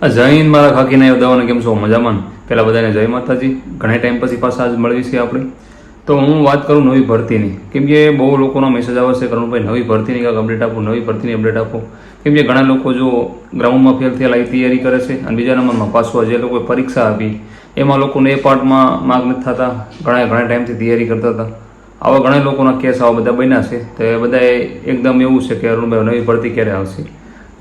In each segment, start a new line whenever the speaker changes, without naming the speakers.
જૈન મારા ખાકીના દવાને કેમ છો? મજામાં? પહેલાં બધાને જય માતાજી. ઘણા ટાઈમ પછી પાછા આજ મળવી છે આપણે. તો હું વાત કરું નવી ભરતીની, કેમ કે બહુ લોકોનો મેસેજ આવે છે કરુણભાઈ નવી ભરતીની કાંઈક અપડેટ આપો, નવી ભરતીની અપડેટ આપો. કેમ કે ઘણા લોકો જો ગ્રાઉન્ડમાં ફેલ થયેલા એ તૈયારી કરે છે અને બીજા નંબરમાં પાછું જે લોકોએ પરીક્ષા આપી એમાં લોકોને એ પાર્ટમાં માર્ક નથી થતા, ઘણા ટાઈમથી તૈયારી કરતા હતા. આવા ઘણા લોકોના કેસ આવા બધા બન્યા છે. તો એ બધાએ એકદમ એવું છે કે અરુણભાઈ નવી ભરતી ક્યારે આવશે.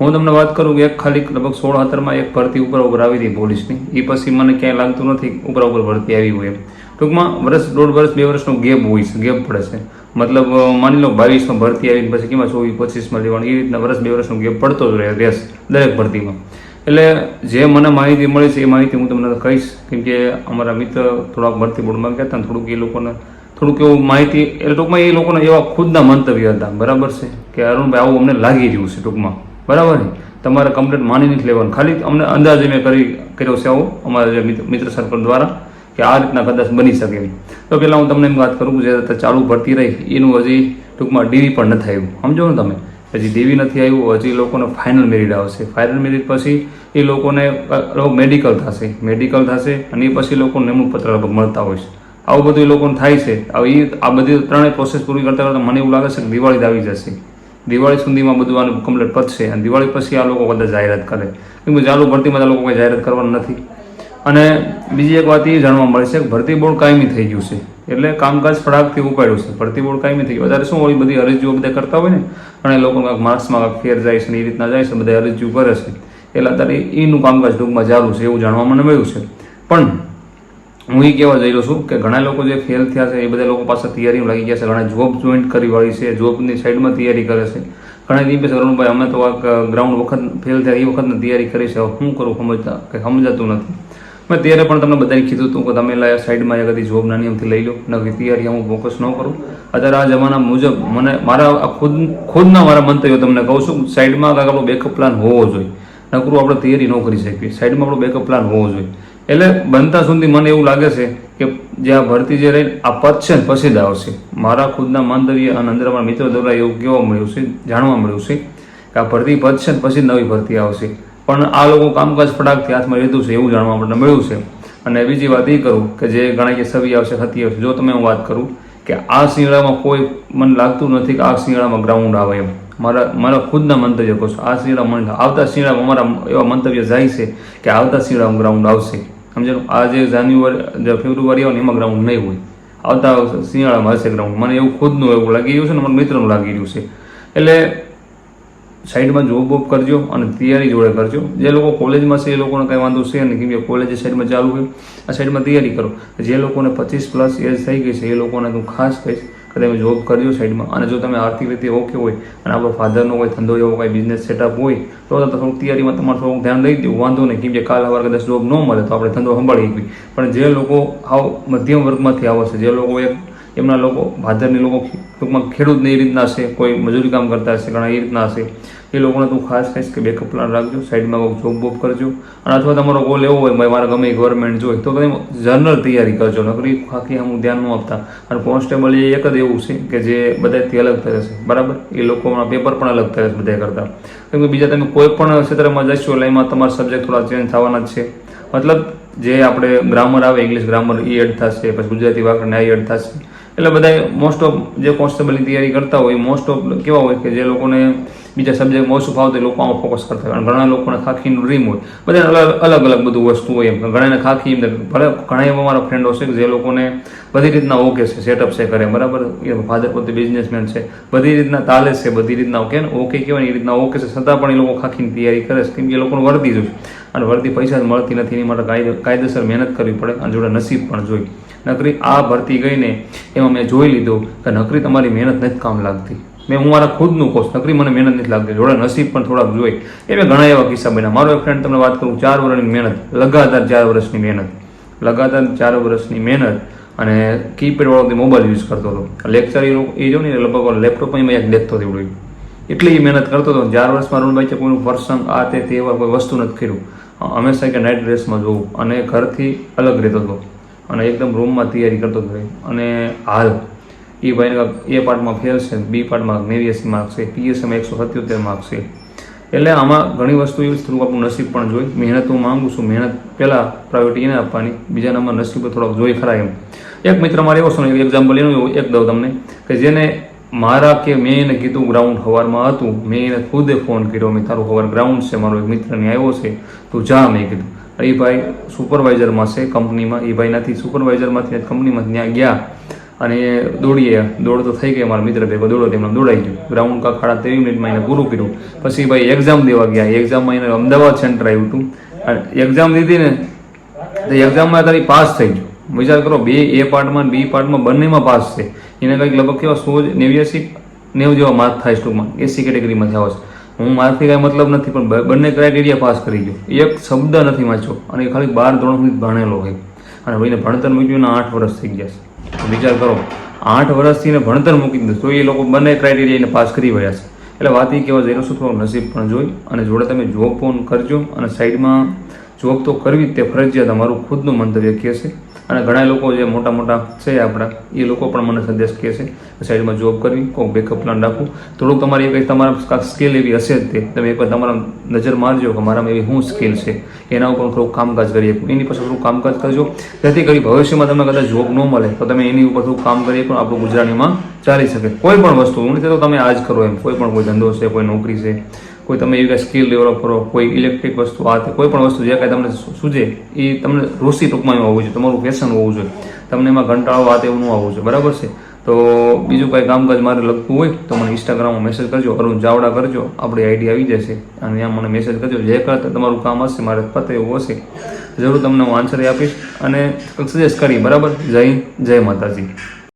હું તમને વાત કરું કે એક ખાલી લગભગ 16-17માં એક ભરતી ઉપર આવી હતી પોલીસની. એ પછી મને ક્યાંય લાગતું નથી ઉપર ભરતી આવી હોય એમ. ટૂંકમાં વર્ષ, 1.5 વર્ષ, 2 વર્ષનો ગેપ હોય છે, ગેપ પડે છે. મતલબ માની લો 22માં ભરતી આવીને પછી કેમાં 24-25માં લેવાનું, એ રીતના વર્ષ 2 વર્ષનો ગેપ પડતો જ રહે રહેશે દરેક ભરતીમાં. એટલે જે મને માહિતી મળી છે એ માહિતી હું તમને કહીશ, કેમ કે અમારા મિત્ર થોડાક ભરતી બોર્ડમાં ગયા હતા, થોડુંક એ લોકોને થોડુંક એવું માહિતી, એટલે ટૂંકમાં એ લોકોને એવા ખુદના મંતવ્ય હતા, બરાબર છે, કે અરુણભાઈ આવું અમને લાગી રહ્યું છે ટૂંકમાં, બરાબર ને. તમારે કમ્પ્લેટ માની નથી લેવાનું, ખાલી અમને અંદાજે મેં કર્યો છે આવો અમારા જે મિત્ર સર્કલ દ્વારા કે આ રીતના કદાચ બની શકે એમ. તો પહેલાં હું તમને એમ વાત કરું કે જે ચાલુ ભરતી રહી એનું હજી ટૂંકમાં ડીવી પણ નથી આવ્યું, સમજો ને તમે. હજી ડીવી નથી આવ્યું, હજી લોકોને ફાઇનલ મેરિટ આવશે. ફાઇનલ મેરિટ પછી એ લોકોને મેડિકલ થશે અને એ પછી લોકોને નિમણૂક પત્ર લગભગ મળતા હોય છે. આવું બધું એ લોકોને થાય છે. આ બધી ત્રણેય પ્રોસેસ પૂરી કરતાં મને એવું લાગે છે કે દિવાળી આવી જશે. દિવાળી સુધીમાં બધું આનું કમ્પ્લીટ પતશે અને દિવાળી પછી આ લોકો કદાચ જાહેરાત કરે, કેમ કે ચાલુ ભરતીમાં આ લોકો કંઈ જાહેરાત કરવાનું નથી. અને બીજી એક વાત એ જાણવા મળે છે કે ભરતી બોર્ડ કાયમી થઈ ગયું છે, એટલે કામકાજ ફટાકથી ઉપાડ્યું છે. ભરતી બોર્ડ કાયમી થઈ ગયું. અત્યારે શું હોય, બધી અરજીઓ બધા કરતા હોય ને, અને લોકો કાંઈક માર્ક્સમાં કાંઈક ફેર જાય છે ને એ રીતના જાય છે, બધા અરજીઓ કરે છે. એટલે અત્યારે એનું કામકાજ ટૂંકમાં ચાલુ છે એવું જાણવા મને મળ્યું છે. પણ હું એ કહેવા જઈ રહ્યો છું કે ઘણા લોકો જે ફેલ થયા છે એ બધા લોકો પાસે તૈયારીમાં લાગી ગયા છે. ઘણા જોબ જોઈન્ટ કરી વાળી છે, જોબની સાઈડમાં તૈયારી કરે છે. ઘણા દિવસ અરુણભાઈ અમે તો આ ગ્રાઉન્ડ વખત ફેલ થયા એ વખતની તૈયારી કરી છે, શું કરું સમજાતું નથી. મેં ત્યારે પણ તમને બધાને કીધું હતું કે તમે સાઈડમાં કદી જોબના નિયમથી લઈ લો, નવી તૈયારી હું ફોકસ ન કરું. અત્યારે આ જમાના મુજબ મને મારા ખુદના મારા મંતવ્યો તમને કહું છું, સાઈડમાં કાંઈક આપણો બેકઅપ પ્લાન હોવો જોઈએ. નકરું આપણે તૈયારી ન કરી શકીએ, સાઈડમાં આપણો બેકઅપ પ્લાન હોવો જોઈએ. એટલે બનતા સુધી મને એવું લાગે છે કે જે આ ભરતી જે રહી આ પતશે ને પછી જ આવશે. મારા ખુદના મંતવ્ય અને અંદર અમારા મિત્રો દ્વારા એવું કહેવા મળ્યું છે, જાણવા મળ્યું છે કે આ ભરતી પતશે ને પછી નવી ભરતી આવશે. પણ આ લોકો કામકાજ ફટાકથી હાથમાં લીધું છે એવું જાણવા આપણને મળ્યું છે. અને બીજી વાત એ કરું કે જે ઘણા કે સવી આવશે, હતી આવશે, જો તમે હું વાત કરું કે આ શિયાળામાં કોઈ મને લાગતું નથી કે આ શિયાળામાં ગ્રાઉન્ડ આવે એમ. મારા ખુદના મંતવ્ય કહું છું, આ શિયાળામાં આવતા શિયાળામાં અમારા એવા મંતવ્ય જાય છે કે આવતા શિયાળામાં ગ્રાઉન્ડ આવશે. સમજ્યું? આ જે જાન્યુઆરી ફેબ્રુઆરી આવે ને એમાં ગ્રાઉન્ડ નહીં હોય, આવતા શિયાળામાં હશે ગ્રાઉન્ડ. મને એવું ખુદનું એવું લાગી રહ્યું છે ને મારા મિત્રનું લાગી રહ્યું છે. એટલે સાઈડમાં જોબ કરજો અને તૈયારી જોડે કરજો. જે લોકો કોલેજમાં છે એ લોકોને કંઈ વાંધો છે નહીં, કેમ કે કોલેજ સાઈડમાં ચાલુ હોય, આ સાઈડમાં તૈયારી કરો. જે લોકોને 25+ એજ થઈ ગઈ છે એ લોકોને હું ખાસ કહીશ કે તમે જોબ કરજો સાઈડમાં. અને જો તમે આર્થિક રીતે ઓકે હોય અને આપણો ફાધરનો કોઈ ધંધો એવો કંઈ બિઝનેસ સેટઅપ હોય તો થોડુંક તૈયારીમાં તમારે થોડુંક ધ્યાન દઈ દેવું, વાંધો નહીં. કેમ કે કાલ સવારે કદાચ જોબ ન મળે તો આપણે ધંધો સંભાળી શકીએ. પણ જે લોકો આવ મધ્યમ વર્ગમાંથી આવે છે, જે લોકો એમના લોકો ભાદરની લોકો ટૂંકમાં ખેડૂતને એ રીતના છે, કોઈ મજૂરી કામ કરતા હશે, ઘણા એ રીતના હશે, એ લોકોને તું ખાસ કહીશ કે બેકઅપ પ્લાન રાખજો, સાઈડમાં કોઈ જોબ બોબ કરજો. અને અથવા તમારો ગોલ એવો હોય મારે ગમે ગવર્મેન્ટ જોઈએ તો તમે જનરલ તૈયારી કરજો, નકરી ખાકી હું ધ્યાન ન આપતા. અને કોન્સ્ટેબલ એ એક જ એવું છે કે જે બધાથી અલગ થશે, બરાબર. એ લોકોના પેપર પણ અલગ થશે બધા કરતા. કેમ કે બીજા તમે કોઈ પણ ક્ષેત્રમાં જશો એટલે એમાં તમારા સબ્જેક્ટ થોડા ચેન્જ થવાના જ છે. મતલબ જે આપણે ગ્રામર આવે, ઇંગ્લિશ ગ્રામર એ એડ થશે, પછી ગુજરાતી વ્યાકરણ એ એડ થશે. એટલે બધા મોસ્ટ ઓફ જે કોન્સ્ટેબલની તૈયારી કરતા હોય મોસ્ટ ઓફ કેવા હોય કે જે લોકોને બીજા સબ્જેક્ટમાં ઓછું ફાવતું હોય લોકો આમાં ફોકસ કરતા હોય. અને ઘણા લોકોને ખાખીનું ડ્રીમ હોય, બધા અલગ અલગ બધું વસ્તુ હોય એમ. ઘણાને ખાખી એમ ભલે ઘણા એવા મારા ફ્રેન્ડો છે કે જે લોકોને બધી રીતના ઓકે છે, સેટઅપ છે કરે, બરાબર. ફાધર પોતે બિઝનેસમેન છે, બધી રીતના તાલે છે, બધી રીતના ઓકે ને ઓકે કહેવાય એ રીતના ઓકે છે, છતાં પણ એ લોકો ખાખીની તૈયારી કરે છે. કેમ કે એ લોકોને વર્દી જોઈએ અને વર્દી પૈસા જ મળતી નથી, એની માટે કાયદેસર મહેનત કરવી પડે અને જોડે નસીબ પણ જોઈ. નકરી આ ભરતી ગઈને એમાં મેં જોઈ લીધું કે નકરી તમારી મહેનત નથી કામ લાગતી. હું મારા ખુદનું કહું, નકરી મને મહેનત નથી લાગતી, જોડે નસીબ પણ થોડાક જોઈ. એ મેં ઘણા એવા કિસ્સા બન્યા. મારો એક ફ્રેન્ડ તમને વાત કરું, 4 વર્ષની મહેનત, લગાતાર 4 વર્ષની મહેનત અને કીપેડવાળો મોબાઈલ યુઝ કરતો હતો. લેક્ચર એ જો ને લગભગ લેપટોપમાં એક દેખતો હતો એવું, એટલી મહેનત કરતો હતો. 4 વર્ષમાં અરુણભાઈ કોઈનું પ્રસંગ આ તે એવા કોઈ વસ્તુ નથી કર્યું. હંમેશા કે નાઇટ ડ્રેસમાં જોવું અને ઘરથી અલગ રહેતો હતો અને એકદમ રૂમમાં તૈયારી કરતો હતો. અને હાલ એ ભાઈને એ પાર્ટમાં ફેલ છે, બી પાર્ટમાં 89 માર્ક્સ છે, પીએસએમાં 177 માર્ક્સ છે. એટલે આમાં ઘણી વસ્તુ એવી થોડુંક આપણું નસીબ પણ જોઈ. મહેનત હું માગું છું, મહેનત પહેલાં પ્રાયોરિટી એને આપવાની, બીજા નંબર નસીબ થોડોક જોઈ ખરા એમ. એક મિત્ર મારે એવો સમય એક્ઝામ્પલ એનું એક દઉં તમને કે જેને મારા કે મેં એને કીધું ગ્રાઉન્ડ સવારમાં હતું, મેં એને ખુદે ફોન કર્યો, મેં તારું સવાર ગ્રાઉન્ડ છે, મારો એક મિત્રને આવ્યો છે, તું જા, મેં કીધું. એ ભાઈ સુપરવાઇઝરમાં છે કંપનીમાં, એ ભાઈ નથી સુપરવાઇઝરમાંથી કંપનીમાં ત્યાં ગયા અને દોડીએ, દોડ તો થઈ ગઈ, મારા મિત્ર ભેગો દોડો તેમને દોડાઈ ગયું, ગ્રાઉન્ડ કા 23 મિનિટમાં એને પૂરું કર્યું. પછી ભાઈ એક્ઝામ દેવા ગયા, એક્ઝામમાં એને અમદાવાદ સેન્ટર આવ્યું હતું, એક્ઝામ દીધી ને તો એક્ઝામમાં તારી પાસ થઈ ગયો. વિચાર કરો, બે એ પાર્ટમાં બી પાર્ટમાં બંનેમાં પાસ છે. એને કંઈક લગભગ કેવા 189 જેવા માર્ક થાય સ્ટોકમાં, એસી કેટેગરીમાં થયા છે. હું માર્કથી કાંઈ મતલબ નથી, પણ બંને ક્રાઇટેરિયા પાસ કરી ગયો, એક શબ્દ નથી વાંચ્યો અને ખાલી 12 ધોરણ સુધી ભણેલો હોય અને ભાઈને ભણતર મૂક્યું ને 8 વર્ષ થઈ ગયા છે. વિચાર કરો, 8 વર્ષથી એને ભણતર મૂકી દીધું તો એ લોકો બંને ક્રાઇટેરિયા એને પાસ કરી રહ્યા છે. એટલે વાત એ કહેવા જઈ રહ્યો છું, થોડું નસીબ પણ જોઈ અને જોડે તમે જોબ પણ કરજો અને સાઈડમાં જોબ તો કરવી જ તે ફરજિયાત, અમારું ખુદનું મંતવ્ય કહે છે. અને ઘણા લોકો જે મોટા મોટા છે આપણા, એ લોકો પણ મને સંદેશ કહે છે કે સાઈડમાં જોબ કરવી, કોઈ બેકઅપ પ્લાન રાખવું. થોડુંક તમારી કંઈક તમારા સ્કિલ એવી હશે જ તે તમે એકવાર તમારા નજર મારજો કે મારામાં એવી શું સ્કિલ છે, એના ઉપર થોડુંક કામકાજ કરીએ, એની પાસે થોડુંક કામકાજ કરજો, જેથી કરી ભવિષ્યમાં તમને કદાચ જોબ ન મળે તો તમે એની ઉપર થોડુંક કામ કરીએ પણ આપણું ગુજરાતીમાં ચાલી શકે. કોઈ પણ વસ્તુ હું નથી તો તમે આ જ કરો એમ, કોઈ પણ કોઈ ધંધો છે, કોઈ નોકરી છે, કોઈ તમે એવી કાંઈ સ્કિલ ડેવલપ કરો, કોઈ ઇલેક્ટ્રિક વસ્તુ, આ કોઈ પણ વસ્તુ જે કાંઈ તમને સૂજે એ તમને રુચિ ટૂંકમાં એમાં હોવું જોઈએ, તમારું પેશન હોવું જોઈએ, તમને એમાં કંટાળો વાત એવું ન આવવું જોઈએ, બરાબર છે. તો બીજું કાંઈ કામકાજ મારે લગતું હોય તો મને ઇન્સ્ટાગ્રામમાં મેસેજ કરજો, અરુણ ચાવડા કરજો, આપણી આઈડી આવી જશે અને ત્યાં મને મેસેજ કરજો. જે કરતાં તમારું કામ હશે, મારે પતે એવું હશે જરૂર તમને હું આન્સર આપીશ અને સજેસ્ટ કરી, બરાબર. જય હિન્દ, જય માતાજી.